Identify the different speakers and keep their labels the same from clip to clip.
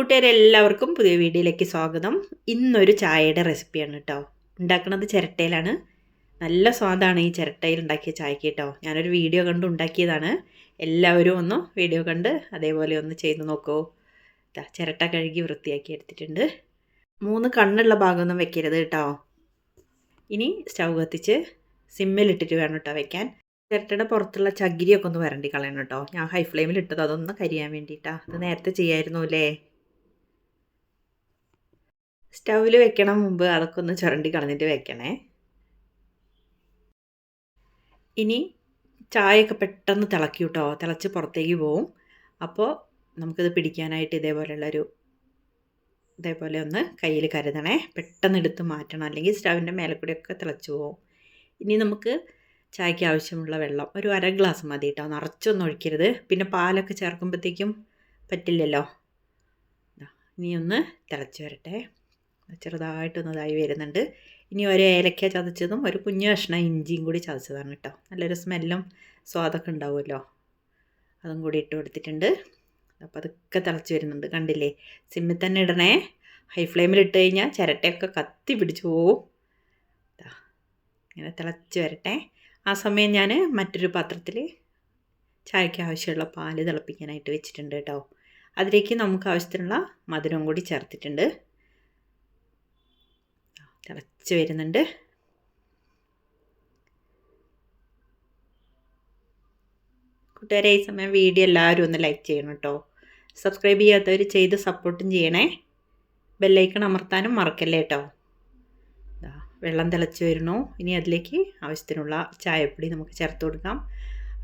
Speaker 1: കൂട്ടുകാരെല്ലാവർക്കും പുതിയ വീഡിയോയിലേക്ക് സ്വാഗതം. ഇന്നൊരു ചായയുടെ റെസിപ്പിയാണ് കേട്ടോ. ഉണ്ടാക്കുന്നത് ചിരട്ടയിലാണ്. നല്ല സ്വാദാണ് ഈ ചിരട്ടയിൽ ഉണ്ടാക്കിയ ചായക്ക് കേട്ടോ. ഞാനൊരു വീഡിയോ കണ്ട് ഉണ്ടാക്കിയതാണ്. എല്ലാവരും ഒന്ന് വീഡിയോ കണ്ട് അതേപോലെ ഒന്ന് ചെയ്ത് നോക്കൂ. ചിരട്ട കഴുകി വൃത്തിയാക്കി എടുത്തിട്ടുണ്ട്. 3 കണ്ണുള്ള ഭാഗമൊന്നും വെക്കരുത് കേട്ടോ. ഇനി സ്റ്റൗ കത്തിച്ച് സിമ്മിലിട്ടിട്ട് വേണം കേട്ടോ വെക്കാൻ. ചിരട്ടയുടെ പുറത്തുള്ള ചകിരിയൊക്കെ ഒന്ന് വരണ്ടി കളയണം കേട്ടോ. ഞാൻ ഹൈ ഫ്ലെയിമിൽ ഇട്ടത് അതൊന്ന് കരിയാൻ വേണ്ടിയിട്ടാണ്. അത് നേരത്തെ ചെയ്യായിരുന്നു അല്ലേ. സ്റ്റൗവിൽ വെക്കണം മുമ്പ് അതൊക്കെ ഒന്ന് ചുരണ്ടി കളഞ്ഞിട്ട് വെക്കണേ. ഇനി ചായയൊക്കെ പെട്ടെന്ന് തിളക്കി കേട്ടോ. തിളച്ച് പുറത്തേക്ക് പോവും. അപ്പോൾ നമുക്കിത് പിടിക്കാനായിട്ട് ഇതേപോലെ ഒന്ന് കയ്യിൽ കരുതണേ. പെട്ടെന്ന് എടുത്ത് മാറ്റണം, അല്ലെങ്കിൽ സ്റ്റൗവിൻ്റെ മേലെ കൂടിയൊക്കെ തിളച്ച് പോവും. ഇനി നമുക്ക് ചായയ്ക്ക് ആവശ്യമുള്ള വെള്ളം ഒരു 1/2 ഗ്ലാസ് മതി കേട്ടോ. നിറച്ചൊന്നും ഒഴിക്കരുത്, പിന്നെ പാലൊക്കെ ചേർക്കുമ്പോഴത്തേക്കും പറ്റില്ലല്ലോ. ഇനി ഒന്ന് തിളച്ച് വരട്ടെ. ചെറുതായിട്ടൊന്നതായി വരുന്നുണ്ട്. ഇനി ഒരു ഏലക്ക ചതച്ചതും ഒരു കുഞ്ഞു കഷ്ണം ഇഞ്ചിയും കൂടി ചതച്ചതാണ് കേട്ടോ. നല്ലൊരു സ്മെല്ലും സ്വാദൊക്കെ ഉണ്ടാവുമല്ലോ. അതും കൂടി ഇട്ട് കൊടുത്തിട്ടുണ്ട്. അപ്പോൾ അതൊക്കെ തിളച്ച് വരുന്നുണ്ട്, കണ്ടില്ലേ. സിമ്മിൽ തന്നെ ഇടണേ. ഹൈ ഫ്ലെയിമിൽ ഇട്ട് കഴിഞ്ഞാൽ ചിരട്ടയൊക്കെ കത്തി പിടിച്ചു പോവും. ഇങ്ങനെ തിളച്ച് വരട്ടെ. ആ സമയം ഞാൻ മറ്റൊരു പാത്രത്തിൽ ചായയ്ക്ക് ആവശ്യമുള്ള പാല് തിളപ്പിക്കാനായിട്ട് വെച്ചിട്ടുണ്ട് കേട്ടോ. അതിലേക്ക് നമുക്ക് ആവശ്യത്തിനുള്ള മധുരം കൂടി ചേർത്തിട്ടുണ്ട്. തിളച്ച് വരുന്നുണ്ട്. കൂട്ടുകാരെ, ഈ സമയം വീഡിയോ എല്ലാവരും ഒന്ന് ലൈക്ക് ചെയ്യണം കേട്ടോ. സബ്സ്ക്രൈബ് ചെയ്യാത്തവർ ചെയ്ത് സപ്പോർട്ടും ചെയ്യണേ. ബെല്ലൈക്കൺ അമർത്താനും മറക്കല്ലേ കേട്ടോ. വെള്ളം തിളച്ച് വരുന്നു. ഇനി അതിലേക്ക് ആവശ്യത്തിനുള്ള ചായപ്പൊടി നമുക്ക് ചേർത്ത് കൊടുക്കാം.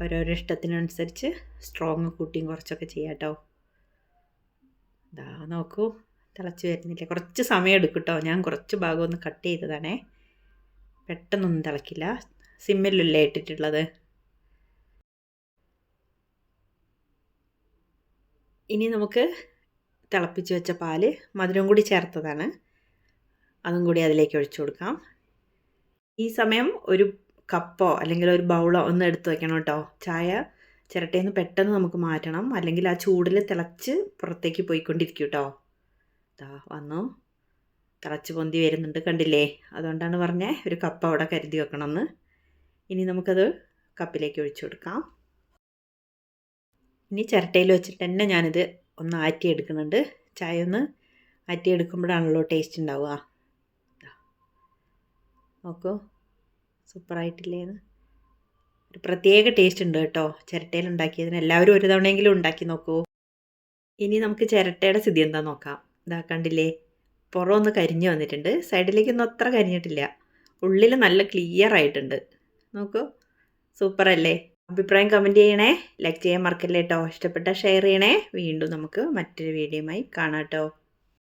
Speaker 1: ഓരോരോ ഇഷ്ടത്തിനനുസരിച്ച് സ്ട്രോങ് കൂട്ടിയും കുറച്ചൊക്കെ ചെയ്യാം കേട്ടോ. നോക്കൂ, തിളച്ച് വരുന്നില്ല. കുറച്ച് സമയം എടുക്കും കേട്ടോ. ഞാൻ കുറച്ച് ഭാഗം ഒന്ന് കട്ട് ചെയ്തതാണേ. പെട്ടെന്നൊന്നും തിളക്കില്ല. സിമ്മിലല്ലേ ഇട്ടിട്ടുള്ളത്. ഇനി നമുക്ക് തിളപ്പിച്ച് വെച്ച പാല് മധുരം കൂടി ചേർത്തതാണ്, അതും കൂടി അതിലേക്ക് ഒഴിച്ചു കൊടുക്കാം. ഈ സമയം ഒരു കപ്പോ അല്ലെങ്കിൽ ഒരു ബൗളോ ഒന്ന് എടുത്ത് വയ്ക്കണം കേട്ടോ. ചായ ചിരട്ടയിൽ നിന്ന് പെട്ടെന്ന് നമുക്ക് മാറ്റണം, അല്ലെങ്കിൽ ആ ചൂടിൽ തിളച്ച് പുറത്തേക്ക് പോയിക്കൊണ്ടിരിക്കും കേട്ടോ. വന്നു തിളച്ച് പൊന്തി വരുന്നുണ്ട്, കണ്ടില്ലേ. അതുകൊണ്ടാണ് പറഞ്ഞേ ഒരു കപ്പ് അവിടെ കരുതി വെക്കണമെന്ന്. ഇനി നമുക്കത് കപ്പിലേക്ക് ഒഴിച്ചു കൊടുക്കാം. ഇനി ചിരട്ടയിൽ വെച്ചിട്ട് തന്നെ ഞാനിത് ഒന്ന് ആറ്റിയെടുക്കുന്നുണ്ട്. ചായ ഒന്ന് ആറ്റിയെടുക്കുമ്പോഴാണല്ലോ ടേസ്റ്റ് ഉണ്ടാവുക. നോക്കൂ, സൂപ്പറായിട്ടില്ലേന്ന്. ഒരു പ്രത്യേക ടേസ്റ്റ് ഉണ്ട് കേട്ടോ ചിരട്ടയിൽ ഉണ്ടാക്കിയതിന്. എല്ലാവരും ഒരു തവണയെങ്കിലും ഉണ്ടാക്കി നോക്കൂ. ഇനി നമുക്ക് ചിരട്ടയുടെ സ്ഥിതി എന്താ നോക്കാം. കണ്ടില്ലേ, പുറം ഒന്ന് കരിഞ്ഞു വന്നിട്ടുണ്ട്. സൈഡിലേക്കൊന്നും അത്ര കരിഞ്ഞിട്ടില്ല. ഉള്ളിൽ നല്ല ക്ലിയർ ആയിട്ടുണ്ട്. നോക്കൂ, സൂപ്പറല്ലേ. അഭിപ്രായം കമൻറ്റ് ചെയ്യണേ. ലൈക്ക് ചെയ്യാൻ മറക്കല്ലേ കേട്ടോ. ഇഷ്ടപ്പെട്ടാൽ ഷെയർ ചെയ്യണേ. വീണ്ടും നമുക്ക് മറ്റൊരു വീഡിയോയുമായി കാണാം കേട്ടോ.